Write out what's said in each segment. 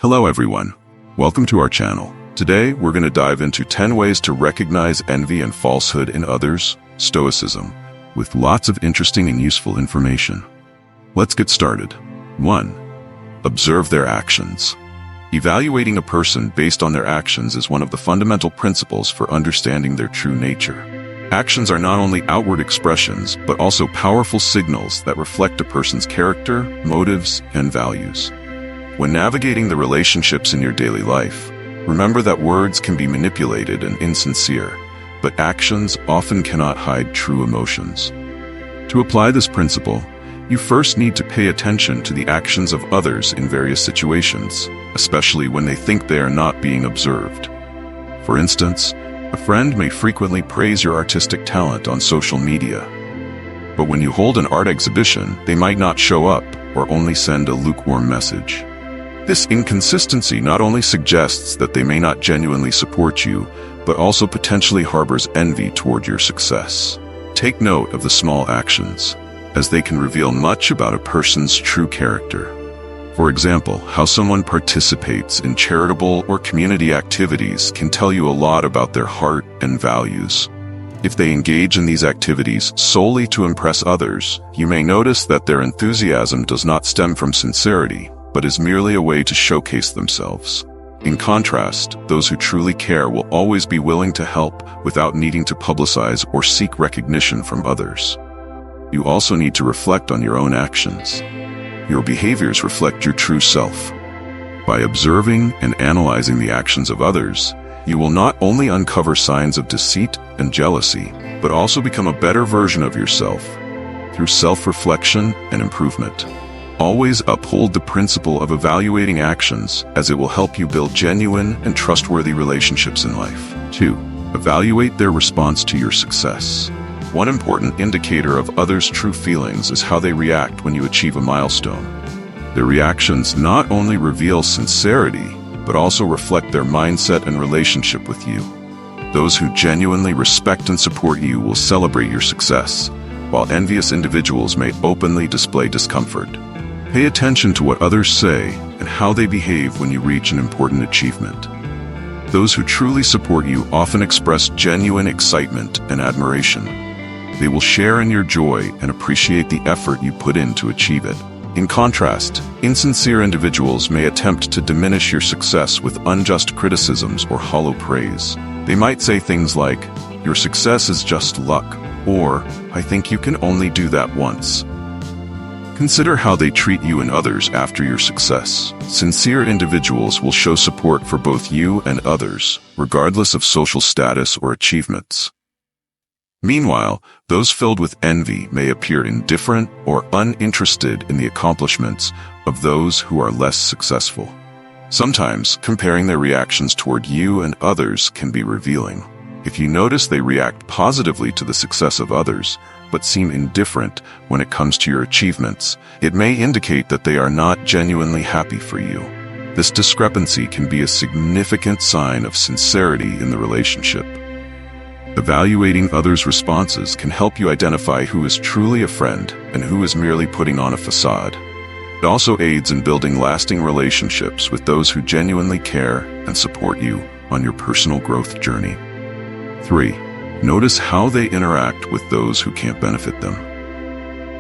Hello everyone, welcome to our channel. Today we're going to dive into 10 ways to recognize envy and falsehood in others, Stoicism, with lots of interesting and useful information. Let's get started. 1. Observe their actions. Evaluating a person based on their actions is one of the fundamental principles for understanding their true nature. Actions are not only outward expressions, but also powerful signals that reflect a person's character, motives, and values. When navigating the relationships in your daily life, remember that words can be manipulated and insincere, but actions often cannot hide true emotions. To apply this principle, you first need to pay attention to the actions of others in various situations, especially when they think they are not being observed. For instance, a friend may frequently praise your artistic talent on social media. But when you hold an art exhibition, they might not show up or only send a lukewarm message. This inconsistency not only suggests that they may not genuinely support you, but also potentially harbors envy toward your success. Take note of the small actions, as they can reveal much about a person's true character. For example, how someone participates in charitable or community activities can tell you a lot about their heart and values. If they engage in these activities solely to impress others, you may notice that their enthusiasm does not stem from sincerity, but is merely a way to showcase themselves. In contrast, those who truly care will always be willing to help without needing to publicize or seek recognition from others. You also need to reflect on your own actions. Your behaviors reflect your true self. By observing and analyzing the actions of others, you will not only uncover signs of deceit and jealousy, but also become a better version of yourself through self-reflection and improvement. Always uphold the principle of evaluating actions, as it will help you build genuine and trustworthy relationships in life. 2. Evaluate their response to your success. One important indicator of others' true feelings is how they react when you achieve a milestone. Their reactions not only reveal sincerity, but also reflect their mindset and relationship with you. Those who genuinely respect and support you will celebrate your success, while envious individuals may openly display discomfort. Pay attention to what others say and how they behave when you reach an important achievement. Those who truly support you often express genuine excitement and admiration. They will share in your joy and appreciate the effort you put in to achieve it. In contrast, insincere individuals may attempt to diminish your success with unjust criticisms or hollow praise. They might say things like, "Your success is just luck," or "I think you can only do that once." Consider how they treat you and others after your success. Sincere individuals will show support for both you and others, regardless of social status or achievements. Meanwhile, those filled with envy may appear indifferent or uninterested in the accomplishments of those who are less successful. Sometimes, comparing their reactions toward you and others can be revealing. If you notice they react positively to the success of others, but seem indifferent when it comes to your achievements, it may indicate that they are not genuinely happy for you. This discrepancy can be a significant sign of sincerity in the relationship. Evaluating others' responses can help you identify who is truly a friend and who is merely putting on a facade. It also aids in building lasting relationships with those who genuinely care and support you on your personal growth journey. 3. Notice how they interact with those who can't benefit them.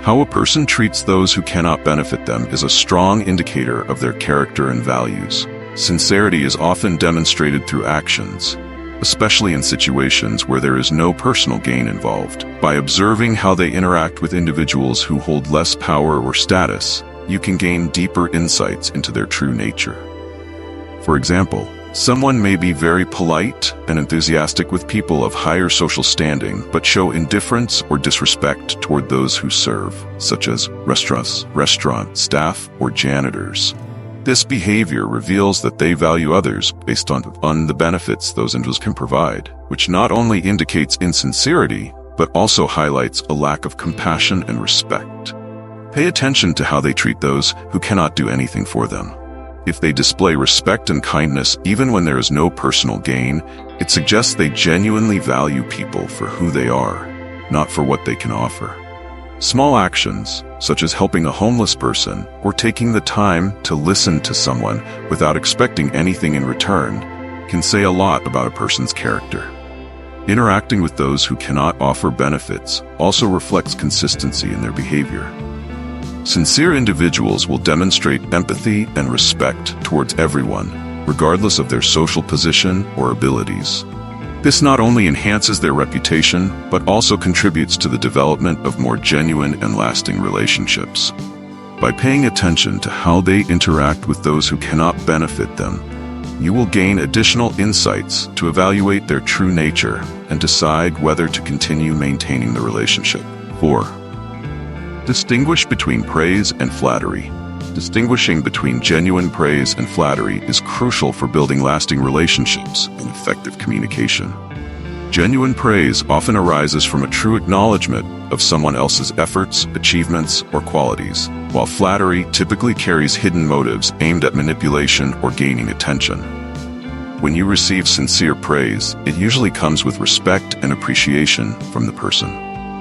How a person treats those who cannot benefit them is a strong indicator of their character and values. Sincerity is often demonstrated through actions, especially in situations where there is no personal gain involved. By observing how they interact with individuals who hold less power or status, you can gain deeper insights into their true nature. For example, someone may be very polite and enthusiastic with people of higher social standing, but show indifference or disrespect toward those who serve, such as restaurant staff, or janitors. This behavior reveals that they value others based on the benefits those individuals can provide, which not only indicates insincerity, but also highlights a lack of compassion and respect. Pay attention to how they treat those who cannot do anything for them. If they display respect and kindness even when there is no personal gain, it suggests they genuinely value people for who they are, not for what they can offer. Small actions, such as helping a homeless person or taking the time to listen to someone without expecting anything in return, can say a lot about a person's character. Interacting with those who cannot offer benefits also reflects consistency in their behavior. Sincere individuals will demonstrate empathy and respect towards everyone, regardless of their social position or abilities. This not only enhances their reputation, but also contributes to the development of more genuine and lasting relationships. By paying attention to how they interact with those who cannot benefit them, you will gain additional insights to evaluate their true nature and decide whether to continue maintaining the relationship. 4. Distinguish between praise and flattery. Distinguishing between genuine praise and flattery is crucial for building lasting relationships and effective communication. Genuine praise often arises from a true acknowledgement of someone else's efforts, achievements, or qualities, while flattery typically carries hidden motives aimed at manipulation or gaining attention. When you receive sincere praise, it usually comes with respect and appreciation from the person.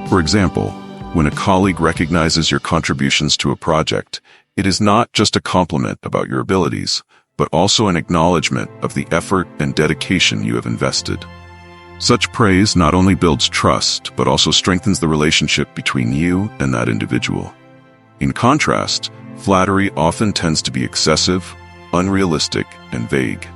For example, when a colleague recognizes your contributions to a project, it is not just a compliment about your abilities, but also an acknowledgement of the effort and dedication you have invested. Such praise not only builds trust, but also strengthens the relationship between you and that individual. In contrast, flattery often tends to be excessive, unrealistic, and vague.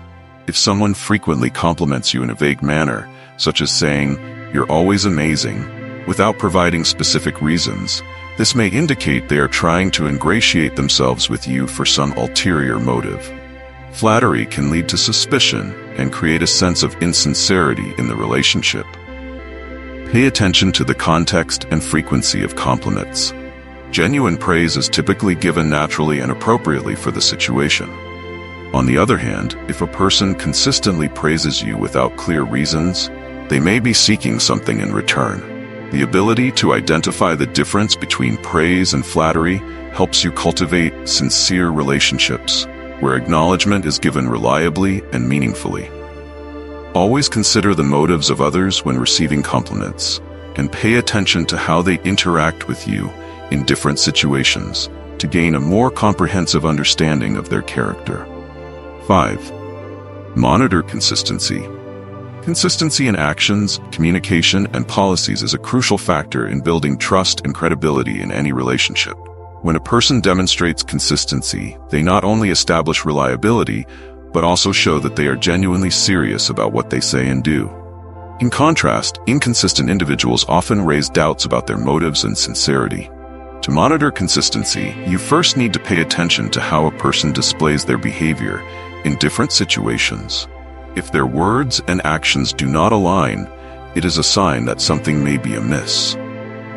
If someone frequently compliments you in a vague manner, such as saying, "You're always amazing," without providing specific reasons, this may indicate they are trying to ingratiate themselves with you for some ulterior motive. Flattery can lead to suspicion and create a sense of insincerity in the relationship. Pay attention to the context and frequency of compliments. Genuine praise is typically given naturally and appropriately for the situation. On the other hand, if a person consistently praises you without clear reasons, they may be seeking something in return. The ability to identify the difference between praise and flattery helps you cultivate sincere relationships, where acknowledgement is given reliably and meaningfully. Always consider the motives of others when receiving compliments, and pay attention to how they interact with you in different situations to gain a more comprehensive understanding of their character. 5. Monitor consistency. Consistency in actions, communication, and policies is a crucial factor in building trust and credibility in any relationship. When a person demonstrates consistency, they not only establish reliability, but also show that they are genuinely serious about what they say and do. In contrast, inconsistent individuals often raise doubts about their motives and sincerity. To monitor consistency, you first need to pay attention to how a person displays their behavior in different situations. If their words and actions do not align, it is a sign that something may be amiss.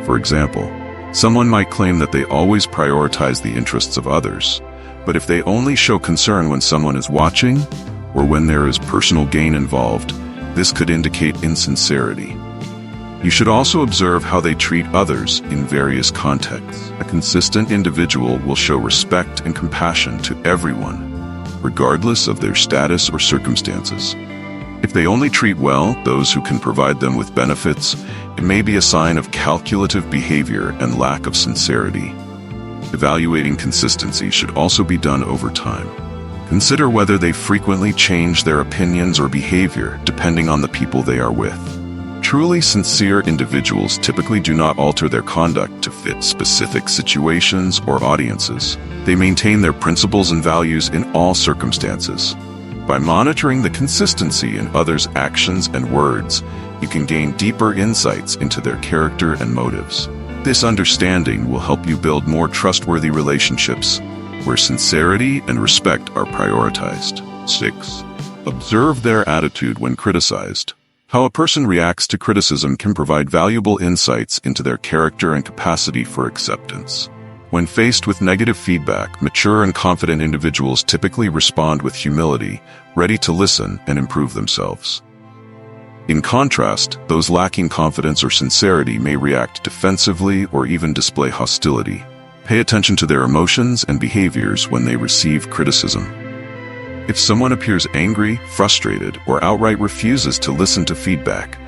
For example, someone might claim that they always prioritize the interests of others, but if they only show concern when someone is watching, or when there is personal gain involved, this could indicate insincerity. You should also observe how they treat others in various contexts. A consistent individual will show respect and compassion to everyone, regardless of their status or circumstances. If they only treat well those who can provide them with benefits, it may be a sign of calculative behavior and lack of sincerity. Evaluating consistency should also be done over time. Consider whether they frequently change their opinions or behavior depending on the people they are with. Truly sincere individuals typically do not alter their conduct to fit specific situations or audiences. They maintain their principles and values in all circumstances. By monitoring the consistency in others' actions and words, you can gain deeper insights into their character and motives. This understanding will help you build more trustworthy relationships, where sincerity and respect are prioritized. 6. Observe their attitude when criticized. How a person reacts to criticism can provide valuable insights into their character and capacity for acceptance. When faced with negative feedback, mature and confident individuals typically respond with humility, ready to listen and improve themselves. In contrast, those lacking confidence or sincerity may react defensively or even display hostility. Pay attention to their emotions and behaviors when they receive criticism. If someone appears angry, frustrated, or outright refuses to listen to feedback,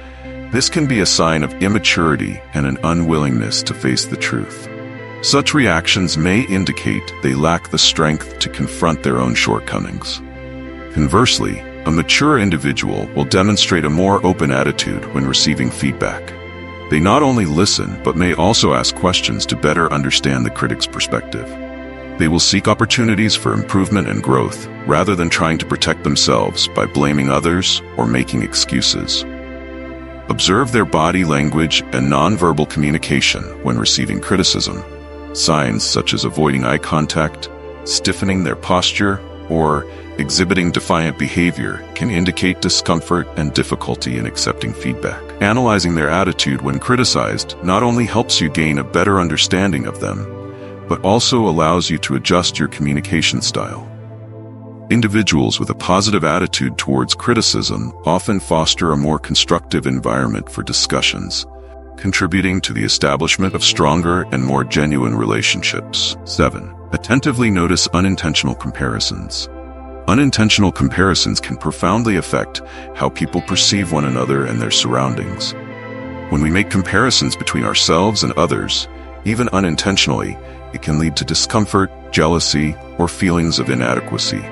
This can be a sign of immaturity and an unwillingness to face the truth. Such reactions may indicate they lack the strength to confront their own shortcomings. Conversely, a mature individual will demonstrate a more open attitude when receiving feedback. They not only listen, but may also ask questions to better understand the critic's perspective. They will seek opportunities for improvement and growth, rather than trying to protect themselves by blaming others or making excuses. Observe their body language and nonverbal communication when receiving criticism. Signs such as avoiding eye contact, stiffening their posture, or exhibiting defiant behavior can indicate discomfort and difficulty in accepting feedback. Analyzing their attitude when criticized not only helps you gain a better understanding of them, but also allows you to adjust your communication style. Individuals with a positive attitude towards criticism often foster a more constructive environment for discussions, contributing to the establishment of stronger and more genuine relationships. 7. Attentively notice unintentional comparisons. Unintentional comparisons can profoundly affect how people perceive one another and their surroundings. When we make comparisons between ourselves and others, even unintentionally, it can lead to discomfort, jealousy, or feelings of inadequacy.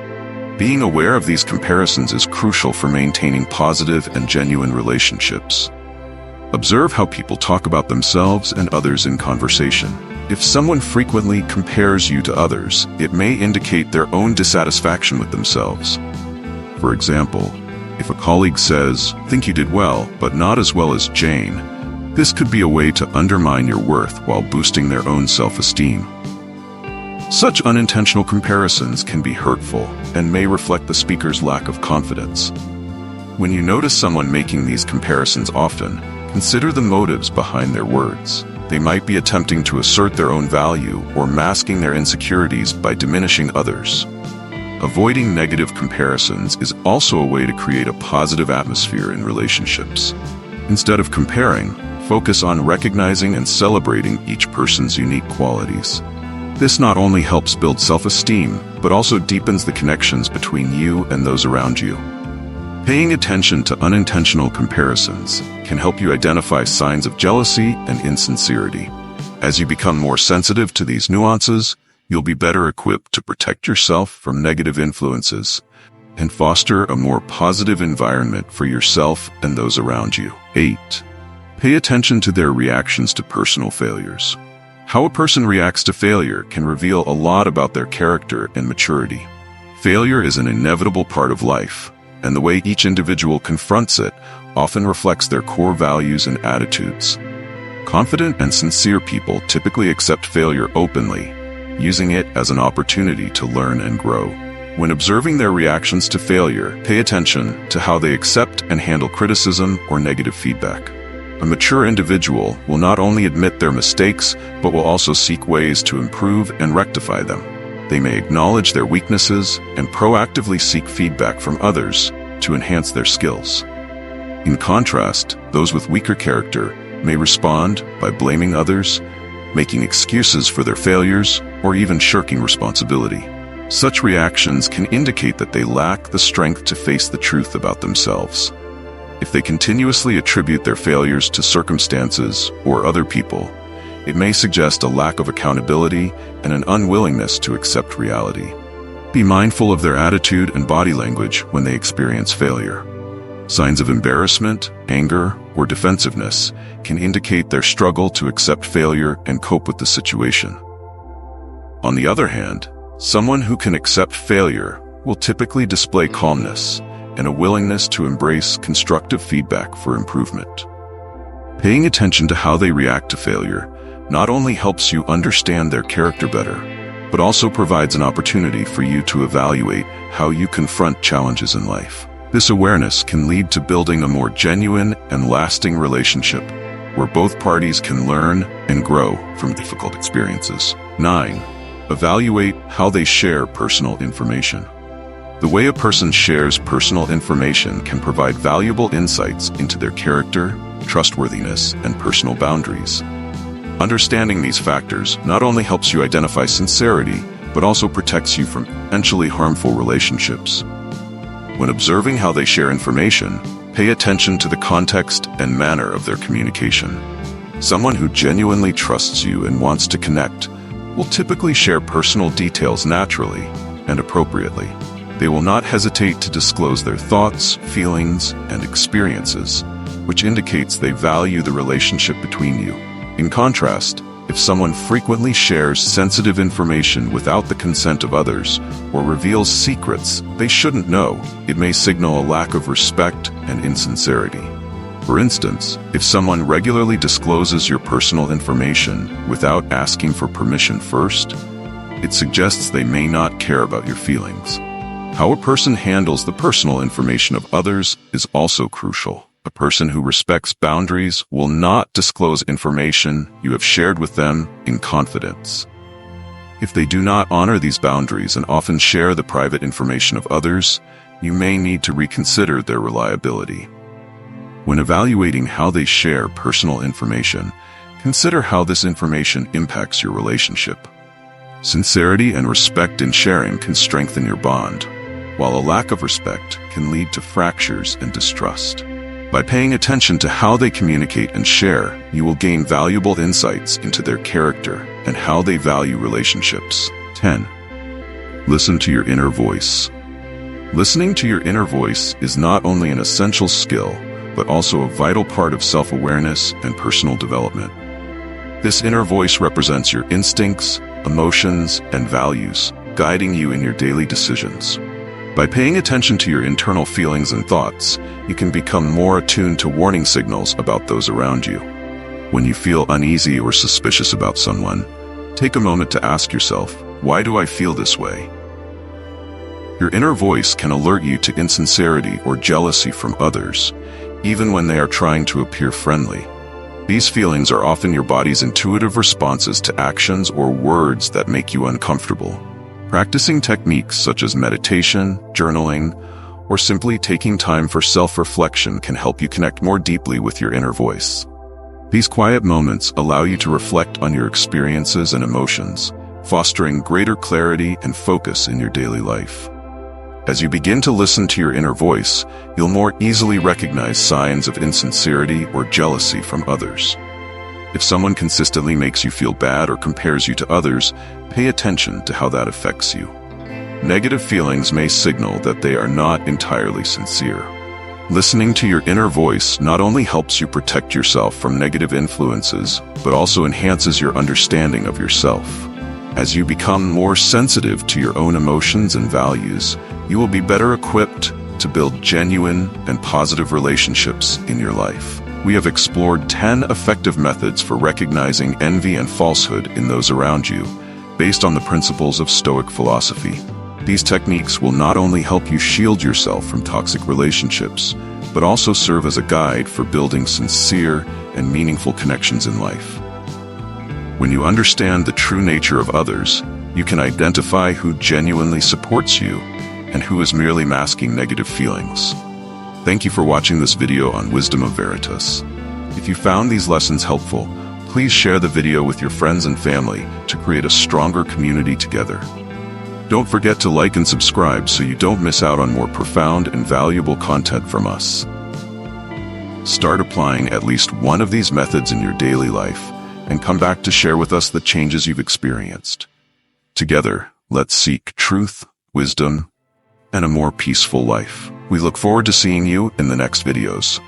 Being aware of these comparisons is crucial for maintaining positive and genuine relationships. Observe how people talk about themselves and others in conversation. If someone frequently compares you to others, it may indicate their own dissatisfaction with themselves. For example, if a colleague says, "Think you did well, but not as well as Jane," this could be a way to undermine your worth while boosting their own self-esteem. Such unintentional comparisons can be hurtful and may reflect the speaker's lack of confidence. When you notice someone making these comparisons often, consider the motives behind their words. They might be attempting to assert their own value or masking their insecurities by diminishing others. Avoiding negative comparisons is also a way to create a positive atmosphere in relationships. Instead of comparing, focus on recognizing and celebrating each person's unique qualities. This not only helps build self-esteem, but also deepens the connections between you and those around you. Paying attention to unintentional comparisons can help you identify signs of jealousy and insincerity. As you become more sensitive to these nuances, you'll be better equipped to protect yourself from negative influences and foster a more positive environment for yourself and those around you. 8. Pay attention to their reactions to personal failures. How a person reacts to failure can reveal a lot about their character and maturity. Failure is an inevitable part of life, and the way each individual confronts it often reflects their core values and attitudes. Confident and sincere people typically accept failure openly, using it as an opportunity to learn and grow. When observing their reactions to failure, pay attention to how they accept and handle criticism or negative feedback. A mature individual will not only admit their mistakes, but will also seek ways to improve and rectify them. They may acknowledge their weaknesses and proactively seek feedback from others to enhance their skills. In contrast, those with weaker character may respond by blaming others, making excuses for their failures, or even shirking responsibility. Such reactions can indicate that they lack the strength to face the truth about themselves. If they continuously attribute their failures to circumstances or other people, it may suggest a lack of accountability and an unwillingness to accept reality. Be mindful of their attitude and body language when they experience failure. Signs of embarrassment, anger, or defensiveness can indicate their struggle to accept failure and cope with the situation. On the other hand, someone who can accept failure will typically display calmness and a willingness to embrace constructive feedback for improvement. Paying attention to how they react to failure not only helps you understand their character better, but also provides an opportunity for you to evaluate how you confront challenges in life. This awareness can lead to building a more genuine and lasting relationship, where both parties can learn and grow from difficult experiences. 9. Evaluate how they share personal information. The way a person shares personal information can provide valuable insights into their character, trustworthiness, and personal boundaries. Understanding these factors not only helps you identify sincerity, but also protects you from potentially harmful relationships. When observing how they share information, Pay attention to the context and manner of their communication. Someone who genuinely trusts you and wants to connect will typically share personal details naturally and appropriately. They will not hesitate to disclose their thoughts, feelings, and experiences, which indicates they value the relationship between you. In contrast, if someone frequently shares sensitive information without the consent of others or reveals secrets they shouldn't know, it may signal a lack of respect and insincerity. For instance, if someone regularly discloses your personal information without asking for permission first, it suggests they may not care about your feelings. How a person handles the personal information of others is also crucial. A person who respects boundaries will not disclose information you have shared with them in confidence. If they do not honor these boundaries and often share the private information of others, you may need to reconsider their reliability. When evaluating how they share personal information, consider how this information impacts your relationship. Sincerity and respect in sharing can strengthen your bond, while a lack of respect can lead to fractures and distrust. By paying attention to how they communicate and share, you will gain valuable insights into their character and how they value relationships. 10. Listen to your inner voice. Listening to your inner voice is not only an essential skill, but also a vital part of self-awareness and personal development. This inner voice represents your instincts, emotions, and values, guiding you in your daily decisions. By paying attention to your internal feelings and thoughts, you can become more attuned to warning signals about those around you. When you feel uneasy or suspicious about someone, take a moment to ask yourself, why do I feel this way? Your inner voice can alert you to insincerity or jealousy from others, even when they are trying to appear friendly. These feelings are often your body's intuitive responses to actions or words that make you uncomfortable. Practicing techniques such as meditation, journaling, or simply taking time for self-reflection can help you connect more deeply with your inner voice. These quiet moments allow you to reflect on your experiences and emotions, fostering greater clarity and focus in your daily life. As you begin to listen to your inner voice, you'll more easily recognize signs of insincerity or jealousy from others. If someone consistently makes you feel bad or compares you to others, pay attention to how that affects you. Negative feelings may signal that they are not entirely sincere. Listening to your inner voice not only helps you protect yourself from negative influences, but also enhances your understanding of yourself. As you become more sensitive to your own emotions and values, you will be better equipped to build genuine and positive relationships in your life. We have explored 10 effective methods for recognizing envy and falsehood in those around you, based on the principles of Stoic philosophy. These techniques will not only help you shield yourself from toxic relationships, but also serve as a guide for building sincere and meaningful connections in life. When you understand the true nature of others, you can identify who genuinely supports you and who is merely masking negative feelings. Thank you for watching this video on Wisdom of Veritas. If you found these lessons helpful, please share the video with your friends and family to create a stronger community together. Don't forget to like and subscribe so you don't miss out on more profound and valuable content from us. Start applying at least one of these methods in your daily life and come back to share with us the changes you've experienced. Together, let's seek truth, wisdom, and a more peaceful life. We look forward to seeing you in the next videos.